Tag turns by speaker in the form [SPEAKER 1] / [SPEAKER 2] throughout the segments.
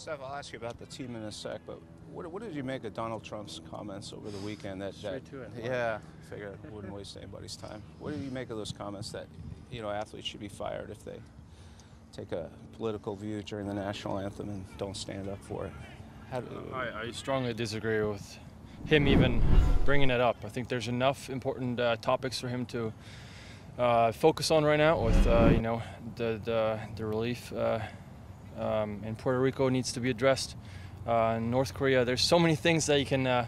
[SPEAKER 1] Steph, I'll ask you about the team in a sec, but what did you make of Donald Trump's comments over the weekend?
[SPEAKER 2] Straight to it.
[SPEAKER 1] Yeah, I figured I wouldn't waste anybody's time. What did you make of those comments that, athletes should be fired if they take a political view during the national anthem and don't stand up for it?
[SPEAKER 2] I strongly disagree with him even bringing it up. I think there's enough important topics for him to focus on right now with, the relief in Puerto Rico needs to be addressed. In North Korea, there's so many things that he can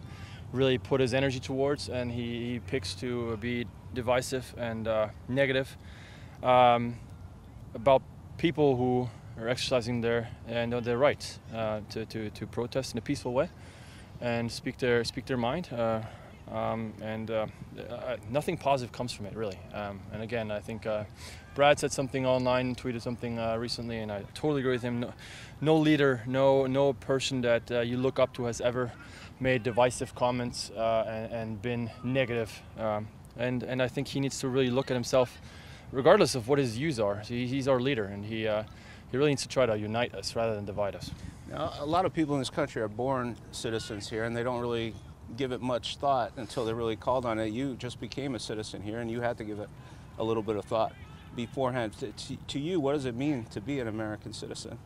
[SPEAKER 2] really put his energy towards, and he picks to be divisive and negative about people who are exercising their rights to protest in a peaceful way and speak their mind. Nothing positive comes from it, really. And again, I think Brad said something online, tweeted something recently, and I totally agree with him. No leader, no person that you look up to has ever made divisive comments and been negative. And I think he needs to really look at himself, regardless of what his views are. He's our leader, and he really needs to try to unite us rather than divide us.
[SPEAKER 1] Now, a lot of people in this country are born citizens here, and they don't really give it much thought until they're really called on it. You just became a citizen here, and you had to give it a little bit of thought beforehand. To you, what does it mean to be an American citizen?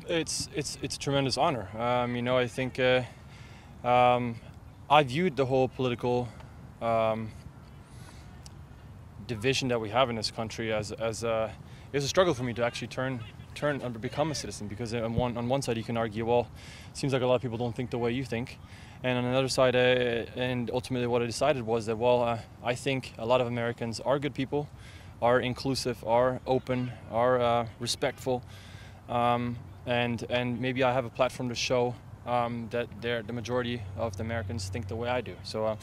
[SPEAKER 2] It's a tremendous honor. I think I viewed the whole political division that we have in this country as a struggle for me to actually turn and become a citizen, because on one side you can argue, well, it seems like a lot of people don't think the way you think, and on another side, and ultimately what I decided was that, well, I think a lot of Americans are good people, are inclusive, are open, are respectful, and maybe I have a platform to show that the majority of the Americans think the way I do. So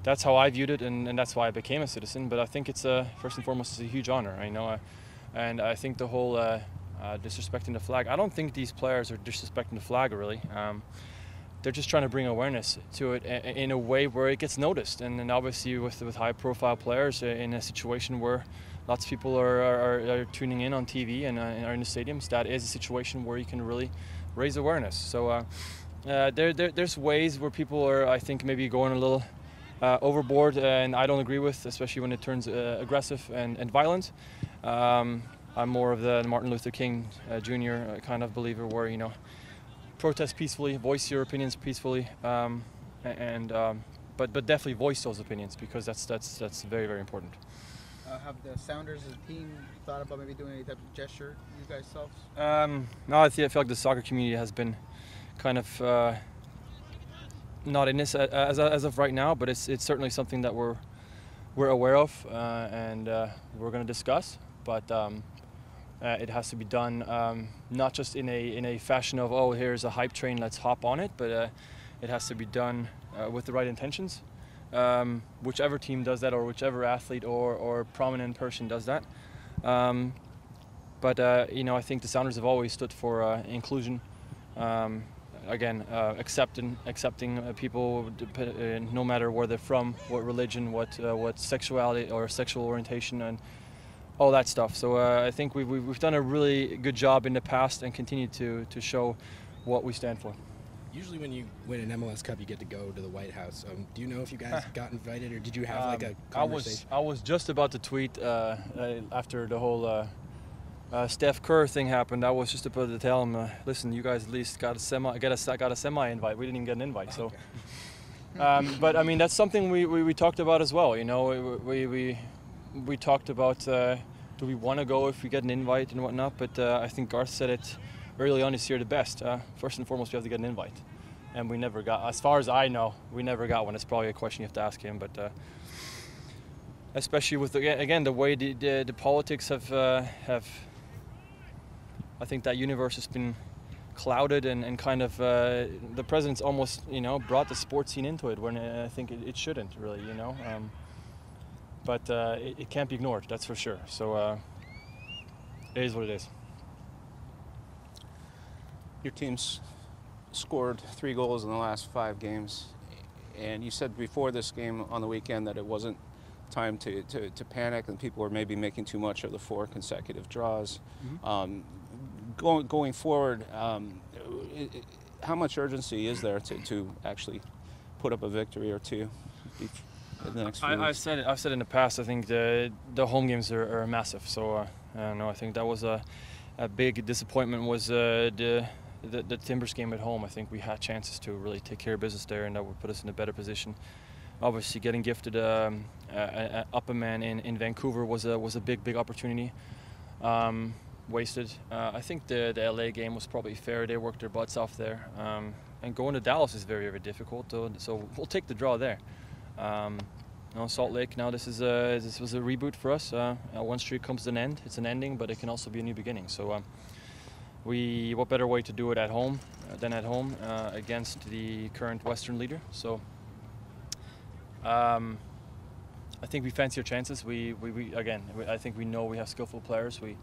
[SPEAKER 2] that's how I viewed it, and that's why I became a citizen. But I think it's first and foremost, it's a huge honor. And I think the whole disrespecting the flag, I don't think these players are disrespecting the flag, really. They're just trying to bring awareness to it in a way where it gets noticed. And obviously with high-profile players in a situation where lots of people are tuning in on TV and are in the stadiums, that is a situation where you can really raise awareness. So there's ways where people are, I think, maybe going a little overboard, and I don't agree with, especially when it turns aggressive and violent. I'm more of the Martin Luther King Jr. Kind of believer, where protest peacefully, voice your opinions peacefully, but definitely voice those opinions, because that's very, very important.
[SPEAKER 3] Have the Sounders as a team thought about maybe doing any type of gesture, you guys selves?
[SPEAKER 2] No, I feel like the soccer community has been kind of not in this as of right now, but it's certainly something that we're aware of, and we're going to discuss. But it has to be done not just in a fashion of, oh, here's a hype train, let's hop on it, but it has to be done with the right intentions. Whichever team does that, or whichever athlete or prominent person does that. But I think the Sounders have always stood for inclusion. Again, accepting people no matter where they're from, what religion, what sexuality or sexual orientation, and all that stuff. So I think we've done a really good job in the past and continue to show what we stand for.
[SPEAKER 4] Usually when you win an MLS Cup, you get to go to the White House. Do you know if you guys got invited, or did you have like a conversation?
[SPEAKER 2] I was just about to tweet after the whole Steph Kerr thing happened. I was just about to tell him, listen, you guys at least got a semi invite. We didn't even get an invite. So, but I mean, that's something we talked about as well. We talked about do we want to go if we get an invite and whatnot. But I think Garth said it early on this year the best. First and foremost, we have to get an invite, and we never got. As far as I know, we never got one. It's probably a question you have to ask him, but. Especially with again the way the politics have I think that universe has been clouded and kind of the president's almost brought the sports scene into it when I think it shouldn't really, but it can't be ignored, that's for sure. So it is what it is.
[SPEAKER 1] Your team's scored 3 goals in the last 5 games, and you said before this game on the weekend that it wasn't time to panic, and people were maybe making too much of the 4 consecutive draws.
[SPEAKER 2] Mm-hmm.
[SPEAKER 1] Going forward, how much urgency is there to actually put up a victory or two in the next few weeks?
[SPEAKER 2] I've said in the past, I think the home games are massive. So no, I think that was a big disappointment was the Timbers game at home. I think we had chances to really take care of business there, and that would put us in a better position. Obviously, getting gifted an upper man in Vancouver was a big opportunity. Wasted. I think the LA game was probably fair. They worked their butts off there. And going to Dallas is very difficult. So we'll take the draw there. Salt Lake. Now this was a reboot for us. One streak comes to an end. It's an ending, but it can also be a new beginning. So what better way to do it at home than at home against the current Western leader? So I think we fancy our chances. I think we know we have skillful players. We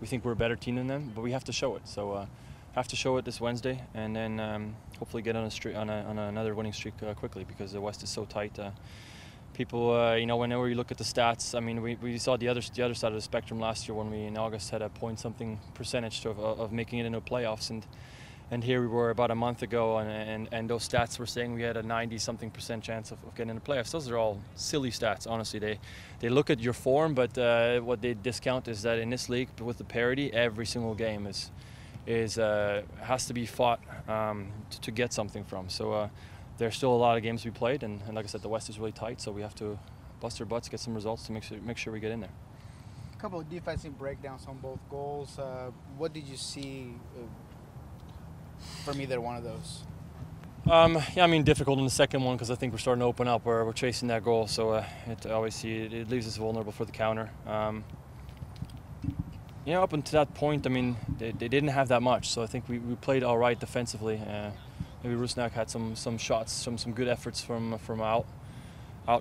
[SPEAKER 2] think we're a better team than them, but we have to show it. So have to show it this Wednesday, and then hopefully get on another winning streak quickly, because the West is so tight. People, whenever you look at the stats, I mean, we saw the other side of the spectrum last year when we in August had a point-something percentage of making it into playoffs, and here we were about a month ago, and those stats were saying we had a 90-something% chance of getting into playoffs. Those are all silly stats, honestly. They look at your form, but what they discount is that in this league, with the parity, every single game has to be fought to get something from. So there's still a lot of games we played, and like I said, the West is really tight, so we have to bust our butts, get some results to make sure we get in there.
[SPEAKER 3] A couple of defensive breakdowns on both goals. What did you see from either one of those?
[SPEAKER 2] I mean, difficult in the second one, because I think we're starting to open up. We're chasing that goal, so it leaves us vulnerable for the counter. Up until that point, I mean, they didn't have that much, so I think we played all right defensively. Maybe Rusnak had some shots, some good efforts from out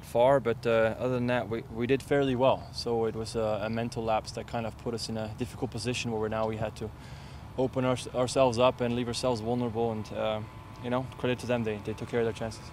[SPEAKER 2] far, but other than that, we did fairly well. So it was a mental lapse that kind of put us in a difficult position where we had to open ourselves up and leave ourselves vulnerable, and credit to them, they took care of their chances.